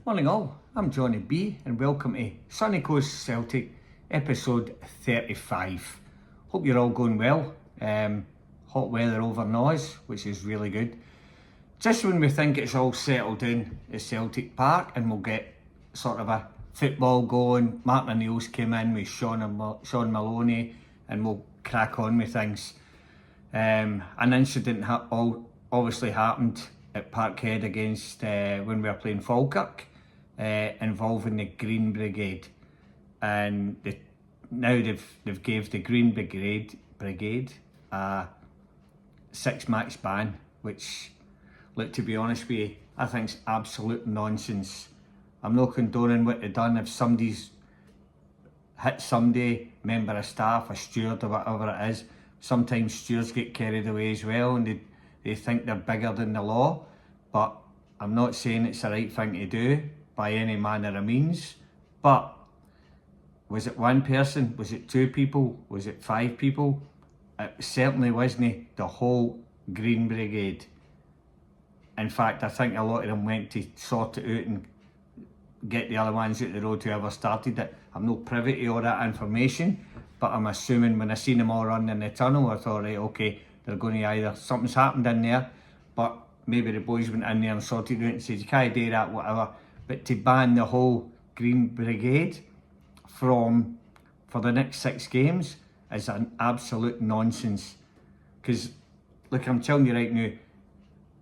Morning all, I'm Johnny B and welcome to Sunny Coast Celtic episode 35. Hope you're all going well. Hot weather over Noise, which is really good. Just when we think it's all settled in at Celtic Park and we'll get sort of a football going, Martin O'Neill's came in with Sean Maloney and we'll crack on with things. An incident obviously happened at Parkhead against when we were playing Falkirk, involving the Green Brigade, and now they've gave the Green Brigade a 6-match ban, which, look, to be honest with you, I think it's absolute nonsense. I'm not condoning what they've done. If somebody's hit somebody, member of staff, a steward or whatever it is, sometimes stewards get carried away as well and they think they're bigger than the law, but I'm not saying it's the right thing to do by any manner of means. But was it one person? Was it 2 people? Was it 5 people? It certainly wasn't the whole Green Brigade. In fact, I think a lot of them went to sort it out and get the other ones out the road, whoever started it. I'm not privy to all that information, but I'm assuming when I seen them all running in the tunnel, I thought, right, okay, they're going to either, something's happened in there, but maybe the boys went in there and sorted it out and said, you can't do that, whatever. But to ban the whole Green Brigade for the next 6 games is an absolute nonsense. Because, look, I'm telling you right now,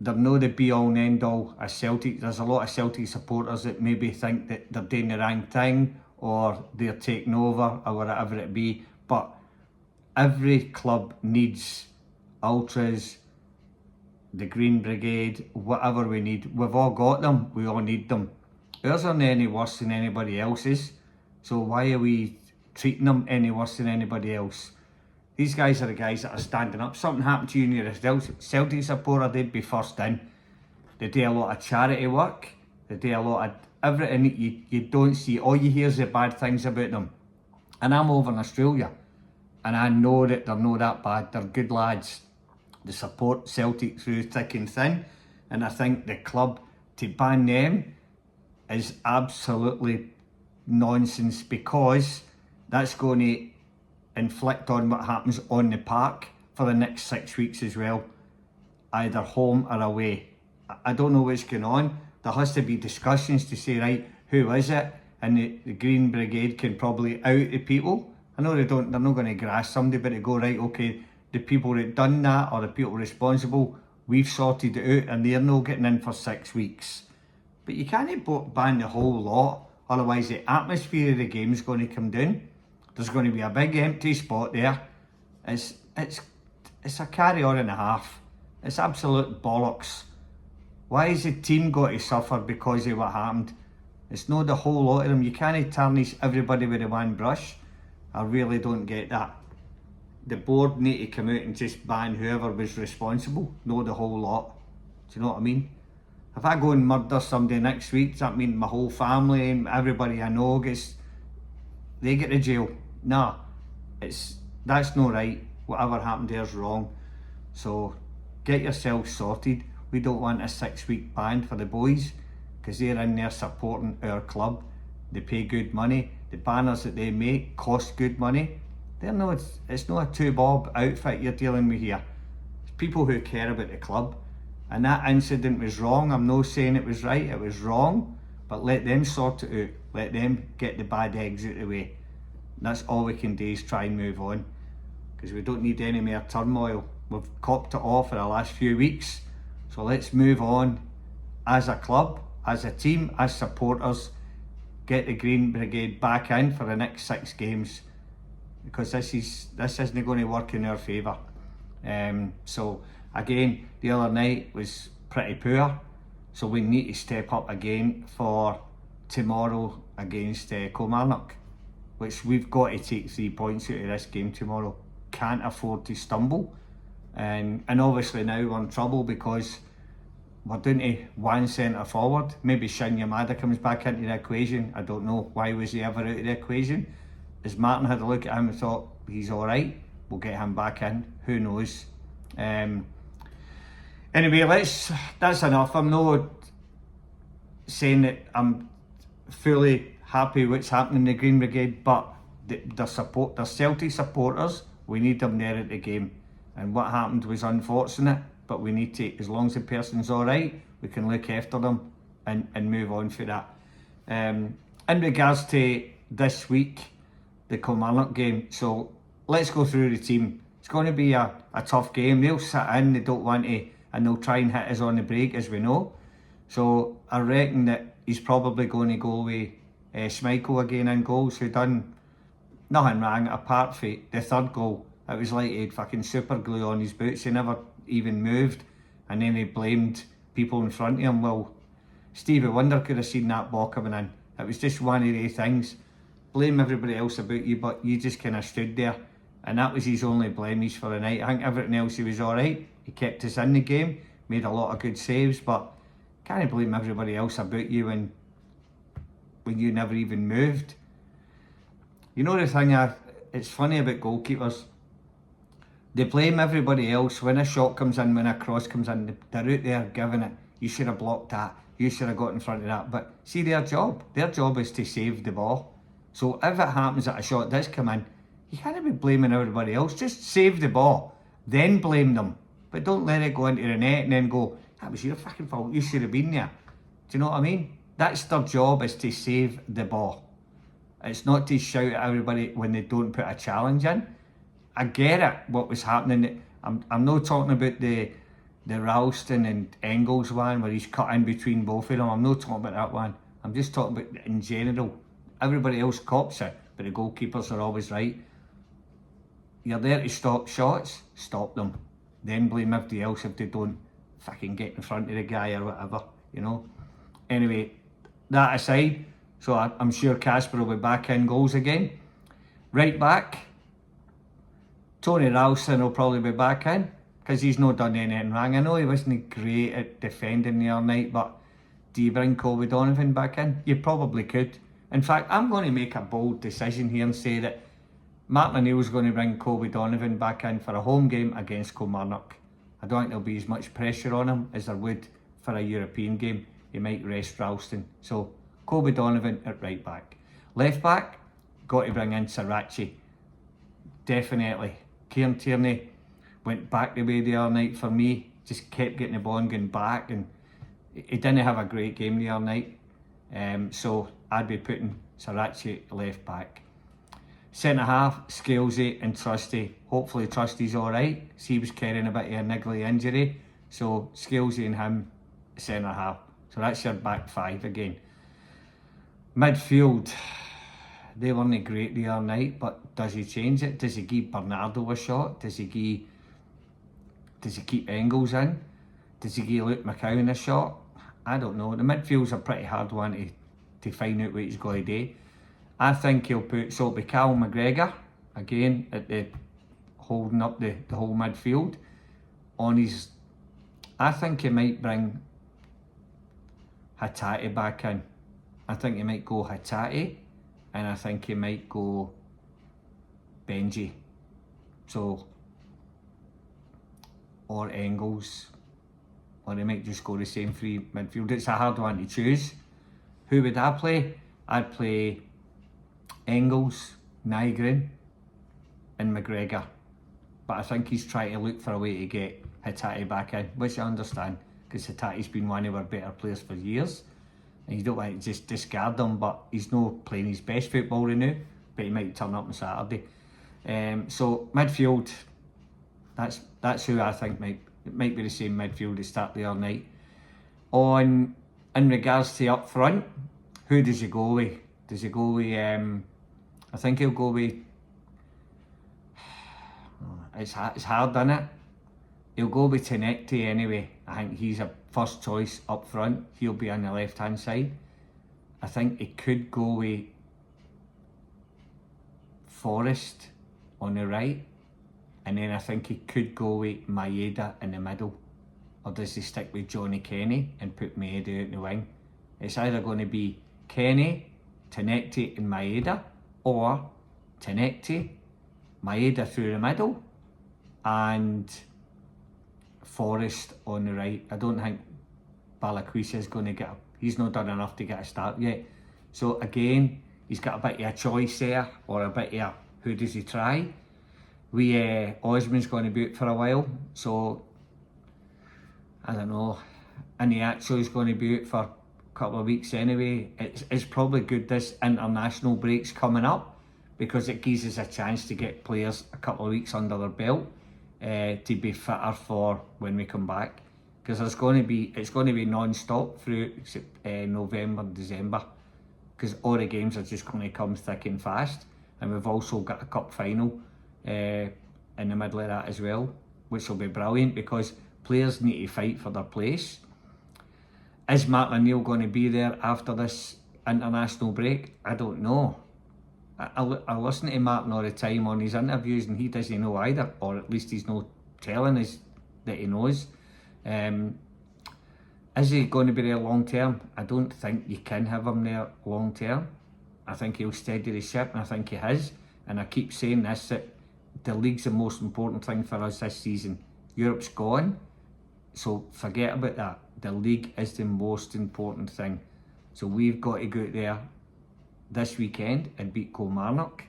they're not the be-all and end-all of Celtic. There's a lot of Celtic supporters that maybe think that they're doing the wrong thing or they're taking over or whatever it be. But every club needs ultras, the Green Brigade, whatever we need. We've all got them. We all need them. Ours aren't any worse than anybody else's. So why are we treating them any worse than anybody else? These guys are the guys that are standing up. Something happened to you and you're a Celtic supporter, they'd be first in. They do a lot of charity work. They do a lot of everything you don't see. All you hear is the bad things about them. And I'm over in Australia. And I know that they're not that bad. They're good lads. They support Celtic through thick and thin. And I think the club, to ban them, is absolutely nonsense, because that's going to inflict on what happens on the park for the next 6 weeks as well, either home or away. I don't know what's going on. There has to be discussions to say, right, who is it? And the Green Brigade can probably out the people. I know they're not going to grass somebody, but to go, right, okay, the people that done that or the people responsible, we've sorted it out and they're not getting in for 6 weeks. But you can't ban the whole lot, otherwise the atmosphere of the game is going to come down. There's going to be a big empty spot there. It's a carry-on and a half. It's absolute bollocks. Why has the team got to suffer because of what happened? It's not the whole lot of them. You can't tarnish everybody with a one brush. I really don't get that. The board need to come out and just ban whoever was responsible, not the whole lot. Do you know what I mean? If I go and murder somebody next week, does that mean my whole family and everybody I know they get to jail? Nah, that's not right. Whatever happened there is wrong. So get yourself sorted. We don't want a 6-week ban for the boys, because they're in there supporting our club. They pay good money. The banners that they make cost good money. It's not a 2-bob outfit you're dealing with here. It's people who care about the club. And that incident was wrong. I'm not saying it was right, it was wrong. But let them sort it out. Let them get the bad eggs out of the way. That's all we can do, is try and move on. Because we don't need any more turmoil. We've copped it off for the last few weeks. So let's move on as a club, as a team, as supporters. Get the Green Brigade back in for the next 6 games. Because this isn't going to work in our favour. So again, the other night was pretty poor, so we need to step up again for tomorrow against Kilmarnock, which we've got to take 3 points out of this game tomorrow. Can't afford to stumble, and obviously now we're in trouble because we're down to 1 centre forward. Maybe Shin Yamada comes back into the equation. I don't know, why was he ever out of the equation? As Martin had a look at him and thought, he's alright, we'll get him back in, who knows. Anyway, that's enough. I'm not saying that I'm fully happy what's happening in the Green Brigade, but their Celtic supporters, we need them there at the game. And what happened was unfortunate, but we need to, as long as the person's alright, we can look after them and move on for that. In regards to this week, the Kilmarnock game, so let's go through the team. It's going to be a tough game. They'll sit in, they don't want to, and they'll try and hit us on the break, as we know. So I reckon that he's probably going to go with Schmeichel again in goals, who done nothing wrong apart from the third goal. It was like he had fucking super glue on his boots. He never even moved, and then he blamed people in front of him. Well, Stevie Wonder could have seen that ball coming in. It was just one of the things. Blame everybody else about you, but you just kind of stood there, and that was his only blemish for the night. I think everything else he was alright. He kept us in the game, made a lot of good saves, but can't blame everybody else about you when you never even moved. You know the thing, it's funny about goalkeepers. They blame everybody else when a shot comes in, when a cross comes in. They're out there giving it. You should have blocked that. You should have got in front of that. But see, their job is to save the ball. So if it happens that a shot does come in, you can't be blaming everybody else. Just save the ball, then blame them. But don't let it go into the net and then go, that was your fucking fault. You should have been there. Do you know what I mean? That's their job, is to save the ball. It's not to shout at everybody when they don't put a challenge in. I get it, what was happening. I'm not talking about the Ralston and Engels one where he's cut in between both of them. I'm not talking about that one. I'm just talking about in general. Everybody else cops it, but the goalkeepers are always right. You're there to stop shots, stop them. Then blame everybody else if they don't fucking get in front of the guy or whatever, you know. Anyway, that aside, so I'm sure Casper will be back in goals again. Right back, Tony Ralston will probably be back in, because he's not done anything wrong. I know he wasn't great at defending the other night, but do you bring Colby Donovan back in? You probably could. In fact, I'm going to make a bold decision here and say that Mark O'Neill's going to bring Colby Donovan back in for a home game against Kilmarnock. I don't think there'll be as much pressure on him as there would for a European game. He might rest Ralston. So, Colby Donovan at right back. Left back, got to bring in Sriracha. Definitely. Kieran Tierney went back the way the other night for me. Just kept getting the ball and going back, and he didn't have a great game the other night. So I'd be putting Sriracha left back. Centre half, Scalesy and Trusty. Hopefully Trusty's alright. He was carrying a bit of a niggly injury. So Scalesy and him, centre half. So that's your back five again. Midfield, they weren't great the other night, but does he change it? Does he give Bernardo a shot? Does he keep Engels in? Does he give Luke McCowan a shot? I don't know. The midfield's a pretty hard one to find out what he's going to do. I think he'll put, so it'll be Cal McGregor again at the holding up the whole midfield. On his, I think he might bring Hatate back in. I think he might go Hatate, and I think he might go Benji. So, or Engels, or he might just go the same three midfield. It's a hard one to choose. Who would I play? I'd play Engels, Nygren and McGregor. But I think he's trying to look for a way to get Hatate back in, which I understand, because Hatate's been one of our better players for years. And you don't want to just discard him, but he's not playing his best football right now, but he might turn up on Saturday. So midfield, that's who I think might be the same midfield as start the other night. In regards to up front, who does he go with? Does he go with, I think he'll go with, it's hard, isn't it? He'll go with Tenecti anyway. I think he's a first choice up front. He'll be on the left hand side. I think he could go with Forrest on the right, and then I think he could go with Maeda in the middle. Or does he stick with Johnny Kenny and put Maeda out in the wing? It's either going to be Kenny, Tenecti and Maeda, or Tenecti, Maeda through the middle, and Forrest on the right. I don't think Balaquisa is going to get he's not done enough to get a start yet. So again, he's got a bit of a choice there, or a bit of a, who does he try? Osman's going to be out for a while, so I don't know. And he actually is going to be out for a couple of weeks anyway. It's probably good this international break's coming up, because it gives us a chance to get players a couple of weeks under their belt to be fitter for when we come back. Because it's going to be non-stop through November and December, because all the games are just going to come thick and fast, and we've also got a cup final in the middle of that as well, which will be brilliant because players need to fight for their place. Is Martin O'Neill going to be there after this international break? I don't know. I listen to Martin all the time on his interviews, and he doesn't know either, or at least he's not telling us that he knows. Is he going to be there long term? I don't think you can have him there long term. I think he'll steady the ship, and I think he has. And I keep saying this, that the league's the most important thing for us this season. Europe's gone, so forget about that. The league is the most important thing. So we've got to go out there this weekend and beat Kilmarnock.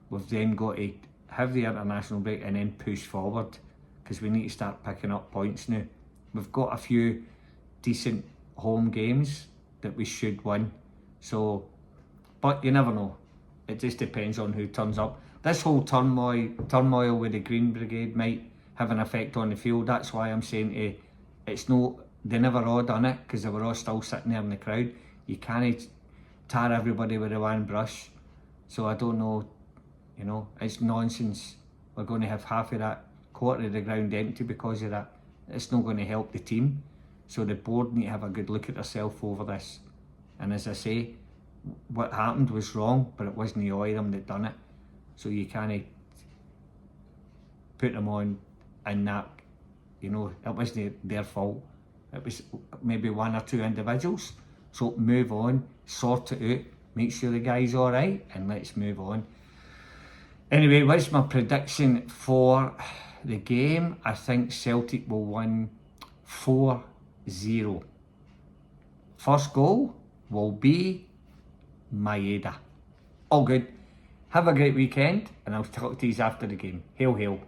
We've then got to have the international break and then push forward, because we need to start picking up points now. We've got a few decent home games that we should win. So, but you never know. It just depends on who turns up. This whole turmoil with the Green Brigade might have an effect on the field. That's why I'm saying they never all done it, because they were all still sitting there in the crowd. You can't tar everybody with a one brush. So I don't know, it's nonsense. We're going to have half of that quarter of the ground empty because of that. It's not going to help the team. So the board need to have a good look at themselves over this. And as I say, what happened was wrong, but it wasn't the Oiram that done it. So you can't put them on in that, it wasn't their fault. It was maybe one or two individuals. So move on, sort it out, make sure the guy's alright, and let's move on. Anyway, what's my prediction for the game? I think Celtic will win 4-0. First goal will be Maeda. All good. Have a great weekend, and I'll talk to you after the game. Hail, hail.